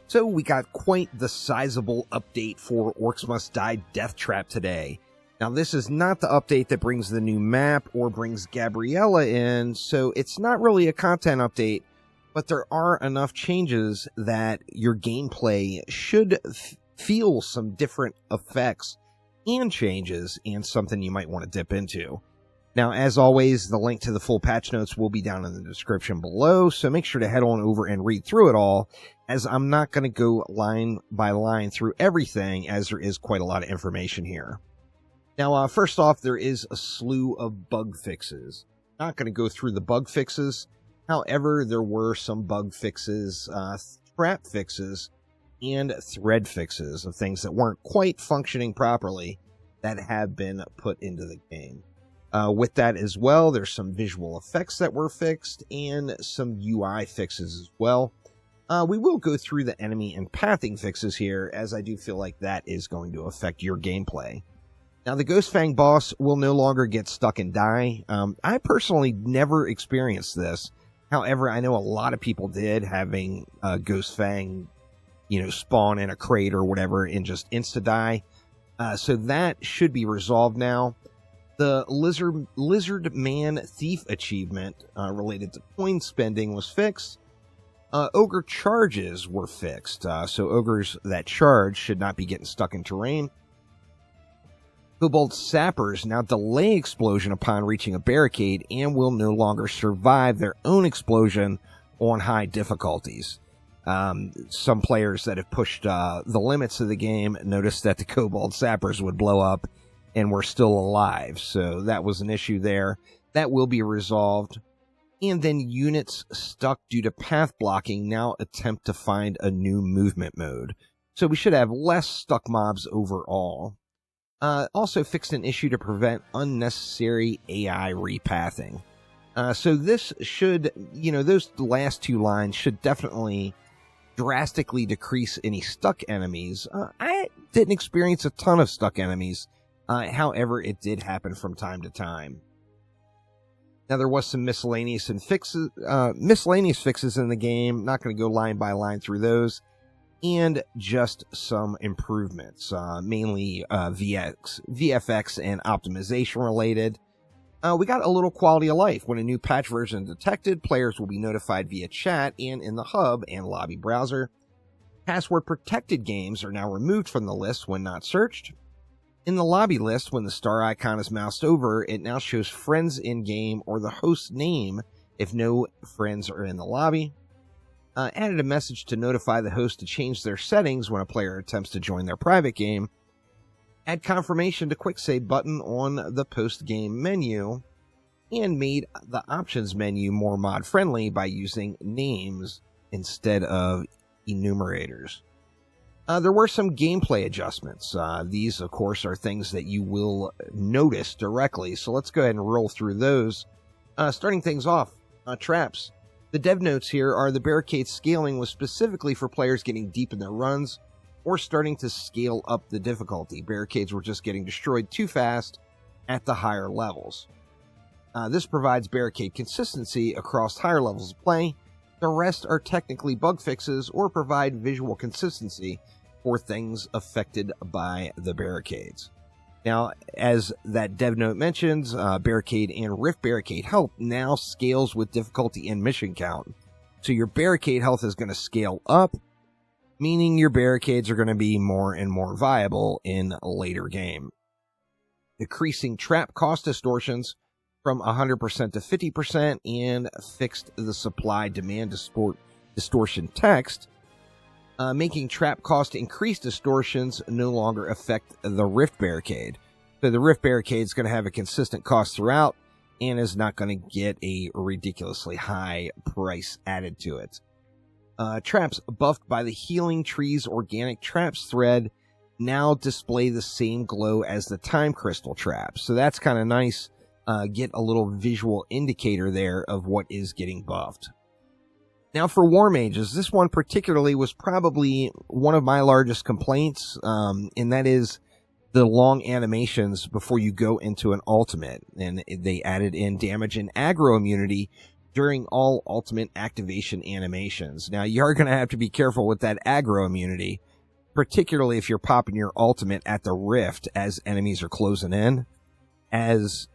So we got quite the sizable update for Orcs Must Die Death Trap today. Now this is not the update that brings the new map or brings Gabriella in, so it's not really a content update, but there are enough changes that your gameplay should feel some different effects and changes, and something you might want to dip into. Now, as always, the link to the full patch notes will be down in the description below, so make sure to head on over and read through it all, as I'm not going to go line by line through everything, as there is quite a lot of information here. Now, first off, there is a slew of bug fixes. Not going to go through the bug fixes. However, there were some bug fixes, trap fixes, and thread fixes of things that weren't quite functioning properly that have been put into the game. With that as well, there's some visual effects that were fixed and some UI fixes as well. We will go through the enemy and pathing fixes here, as I do feel like that is going to affect your gameplay. Now, the Ghost Fang boss will no longer get stuck and die. I personally never experienced this. However, I know a lot of people did, having Ghost Fang, spawn in a crate or whatever and just insta-die. So that should be resolved now. The Lizard Man Thief achievement related to coin spending was fixed. Ogre charges were fixed. So ogres that charge should not be getting stuck in terrain. Kobold Sappers now delay explosion upon reaching a barricade and will no longer survive their own explosion on high difficulties. Some players that have pushed the limits of the game noticed that the Kobold Sappers would blow up and were still alive, so that was an issue there. That will be resolved. And then units stuck due to path blocking now attempt to find a new movement mode. So we should have less stuck mobs overall. Also fixed an issue to prevent unnecessary AI repathing. So this should, those last two lines should definitely drastically decrease any stuck enemies. I didn't experience a ton of stuck enemies. However, it did happen from time to time. Now, there was some miscellaneous fixes in the game. Not going to go line by line through those. And just some improvements, mainly VFX and optimization related. We got a little quality of life. When a new patch version is detected, players will be notified via chat and in the hub and lobby browser. Password protected games are now removed from the list when not searched. In the lobby list, when the star icon is moused over, it now shows friends in-game or the host name if no friends are in the lobby. Added a message to notify the host to change their settings when a player attempts to join their private game. Add confirmation to quick save button on the post-game menu. And made the options menu more mod-friendly by using names instead of enumerators. There were some gameplay adjustments. These, of course, are things that you will notice directly. So let's go ahead and roll through those. Starting things off, traps. The dev notes here are the barricade scaling was specifically for players getting deep in their runs or starting to scale up the difficulty. Barricades were just getting destroyed too fast at the higher levels. This provides barricade consistency across higher levels of play. The rest are technically bug fixes or provide visual consistency for things affected by the barricades. Now, as that dev note mentions, Barricade and Rift Barricade health now scales with difficulty and mission count. So your barricade health is going to scale up, meaning your barricades are going to be more and more viable in a later game. Decreasing trap cost distortions from 100% to 50% and fixed the supply-demand distortion text, making trap cost increased distortions no longer affect the Rift Barricade. So the Rift Barricade is going to have a consistent cost throughout and is not going to get a ridiculously high price added to it. Traps buffed by the Healing Trees Organic Traps thread now display the same glow as the Time Crystal traps. So that's kind of nice. Get a little visual indicator there of what is getting buffed. Now for War Mages, this one particularly was probably one of my largest complaints, and that is the long animations before you go into an ultimate. And they added in damage and aggro immunity during all ultimate activation animations. Now, you are going to have to be careful with that aggro immunity, particularly if you're popping your ultimate at the rift as enemies are closing in. As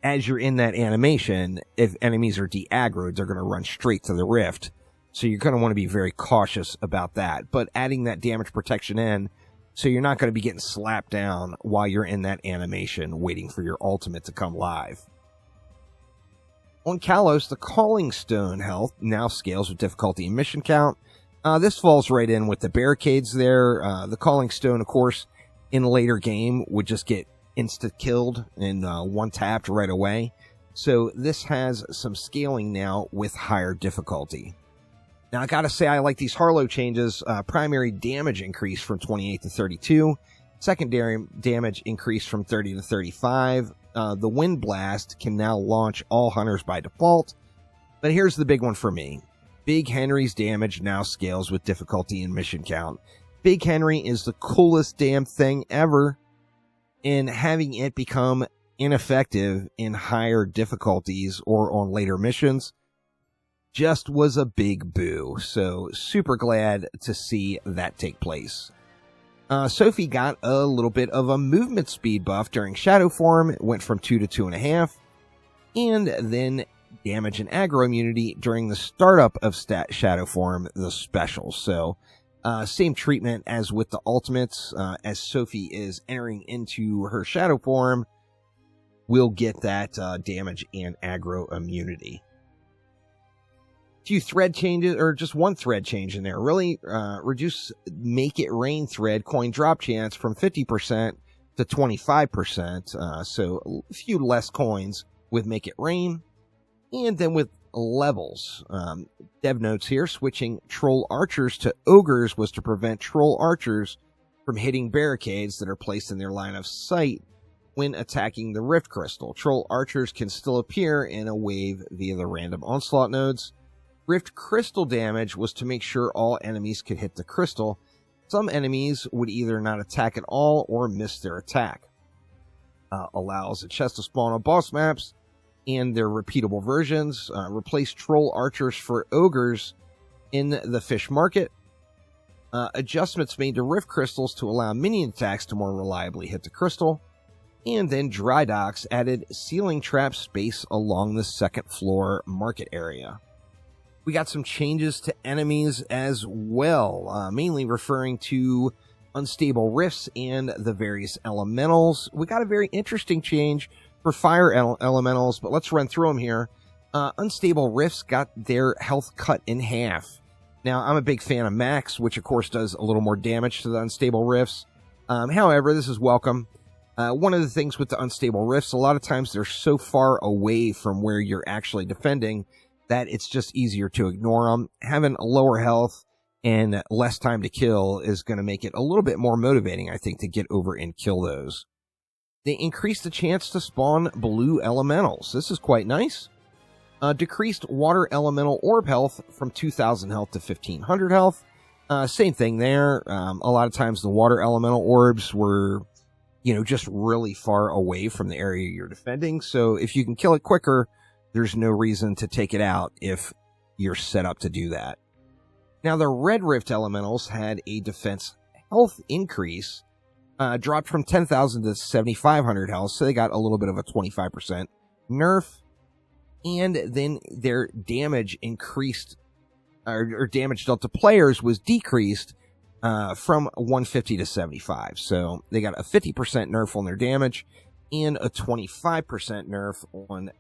you're in that animation, if enemies are de-aggroed, they're going to run straight to the rift. So you're going to want to be very cautious about that. But adding that damage protection in, so you're not going to be getting slapped down while you're in that animation waiting for your ultimate to come live. On Kalos, the Calling Stone health now scales with difficulty and mission count. This falls right in with the barricades there. The Calling Stone, of course, in later game would just get insta-killed and one-tapped right away. So this has some scaling now with higher difficulty. Now, I gotta say, I like these Harlow changes. Primary damage increase from 28 to 32. Secondary damage increase from 30 to 35. The Wind Blast can now launch all hunters by default. But here's the big one for me. Big Henry's damage now scales with difficulty and mission count. Big Henry is the coolest damn thing ever, and having it become ineffective in higher difficulties or on later missions just was a big boo. So super glad to see that take place. Sophie got a little bit of a movement speed buff during Shadow Form. It went from 2 to 2.5. And then damage and aggro immunity during the startup of Shadow Form, the special. So same treatment as with the ultimates. As Sophie is entering into her Shadow Form, we'll get that damage and aggro immunity. Few thread changes, or just one thread change in there. Really reduce Make It Rain thread coin drop chance from 50% to 25%. So a few less coins with Make It Rain. And then with levels, dev notes here, switching Troll Archers to Ogres was to prevent Troll Archers from hitting barricades that are placed in their line of sight when attacking the Rift Crystal. Troll Archers can still appear in a wave via the random onslaught nodes. Rift Crystal damage was to make sure all enemies could hit the crystal. Some enemies would either not attack at all or miss their attack. Allows a chest to spawn on boss maps and their repeatable versions. Replace Troll Archers for Ogres in the Fish Market. Adjustments made to Rift Crystals to allow minion attacks to more reliably hit the crystal. And then Dry Docks added ceiling trap space along the second floor market area. We got some changes to enemies as well, mainly referring to unstable rifts and the various elementals. We got a very interesting change for fire elementals, but let's run through them here. Unstable rifts got their health cut in half. Now, I'm a big fan of Max, which of course does a little more damage to the unstable rifts. However, this is welcome. One of the things with the unstable rifts, a lot of times they're so far away from where you're actually defending that it's just easier to ignore them. Having a lower health and less time to kill is going to make it a little bit more motivating, I think, to get over and kill those. They increased the chance to spawn blue elementals. This is quite nice. Decreased water elemental orb health from 2,000 health to 1,500 health. Same thing there. A lot of times the water elemental orbs were, just really far away from the area you're defending. So if you can kill it quicker, there's no reason to take it out if you're set up to do that. Now, the Red Rift Elementals had a defense health increase, dropped from 10,000 to 7,500 health, so they got a little bit of a 25% nerf. And then their damage increased, or damage dealt to players was decreased from 150 to 75. So they got a 50% nerf on their damage and a 25% nerf on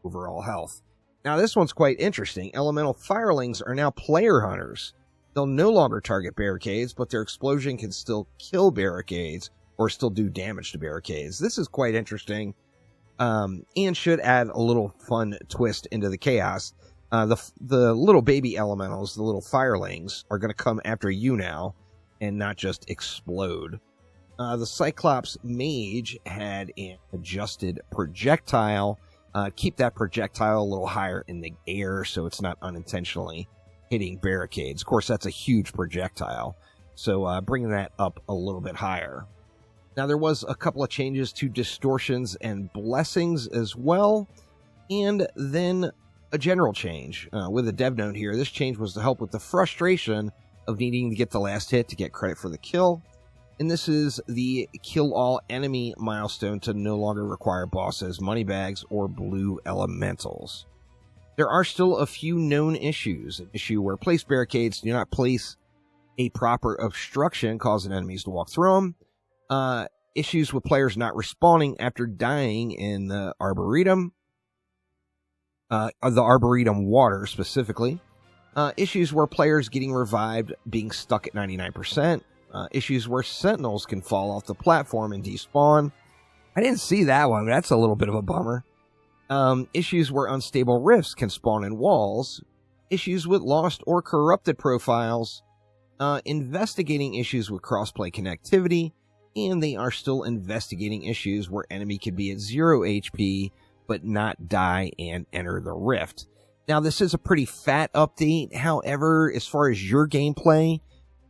overall health. Now, this one's quite interesting. Elemental Firelings are now player hunters. They'll no longer target barricades, but their explosion can still kill barricades or still do damage to barricades. This is quite interesting, and should add a little fun twist into the chaos. The little baby elementals, the little firelings, are going to come after you now and not just explode. The Cyclops Mage had an adjusted projectile. Keep that projectile a little higher in the air so it's not unintentionally hitting barricades. Of course, that's a huge projectile, so bringing that up a little bit higher. Now, there was a couple of changes to distortions and blessings as well, and then a general change. With a dev note here, this change was to help with the frustration of needing to get the last hit to get credit for the kill. And this is the kill all enemy milestone to no longer require bosses, moneybags, or blue elementals. There are still a few known issues. An issue where place barricades do not place a proper obstruction, causing enemies to walk through them. Issues with players not respawning after dying in the Arboretum. The Arboretum water, specifically. Issues where players getting revived being stuck at 99%. Issues where sentinels can fall off the platform and despawn. I didn't see that one. That's a little bit of a bummer. Issues where unstable rifts can spawn in walls. Issues with lost or corrupted profiles. Investigating issues with crossplay connectivity. And they are still investigating issues where enemy could be at 0 HP but not die and enter the rift. Now, this is a pretty fat update. However, as far as your gameplay,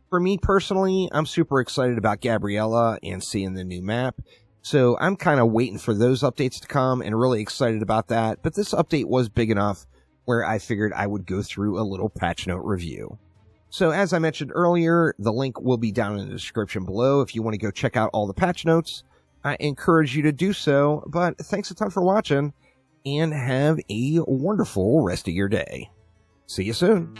for me personally, I'm super excited about Gabriella and seeing the new map. So I'm kind of waiting for those updates to come and really excited about that. But this update was big enough where I figured I would go through a little patch note review. So as I mentioned earlier, the link will be down in the description below if you want to go check out all the patch notes. I encourage you to do so, but thanks a ton for watching, and have a wonderful rest of your day. See you soon.